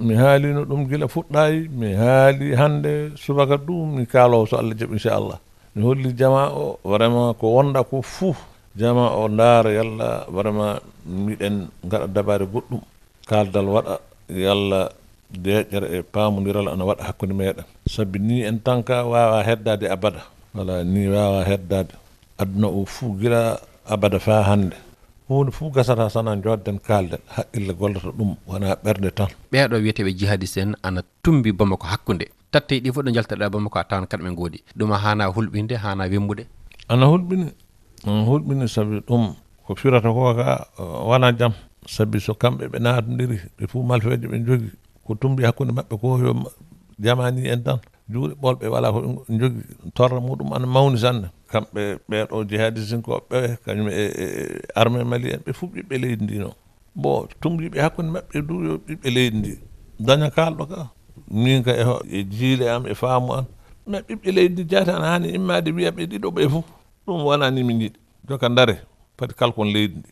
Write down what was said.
mi haalino ɗum gila fuɗɗayi, mi haali hande subaka ɗum mi kaalowo so Allah jaɓi inchallah. mi holli jama o vraiment ko wonɗa ko fuu jama o ndaara yalla vraiment miɗen gaɗa dabare goɗɗum kaldal waɗa yalla deƴƴere e paamodiral ana waɗa hakkude meɗen, sabi ni en tant que wawa heddade abada. Voilà, ni wawa heddade aduna o fuu gila abada fa hande. hunde fuu gasata sana jodden kalden haqqille gollata ɗum wona ɓerde tan. ɓeeɗo wiyeteɓe jihadiste en ana tumbi Bamako hakkunde tatte ɗi fof ɗo jaltaɗa Bamako a tawan kamɓe goodi ɗum hana hulɓinde hana wemmude. ana hulɓini sabi ɗum ko firata ko ka wona jaam, sabi so kamɓe ɓe natodiri ɓe fuu malfeje ɓe jogi ko tumbi hakkude maɓɓe ko yo jamani en tan juuɗe ɓolɓe wala ko ɓe jogi torra muɗum ana mawni sanne. kamɓe ɓeɗo jihadisinkoɓe kañum e armée mali en ɓe fuu ɓiɓɓe leydi ndi noon bon tumbiɓe hakkude maɓɓe du yo ɓiɓɓe leydi ndi daña kalɗo ka min ka e jiile am e faamu an mais ɓiɓɓe leydi ndi jaati ana hani immade wiyaɓe ɗiɗo ɓe foof ɗum wona ni min jiiɗi joka dare pati kalkon leydi ndi.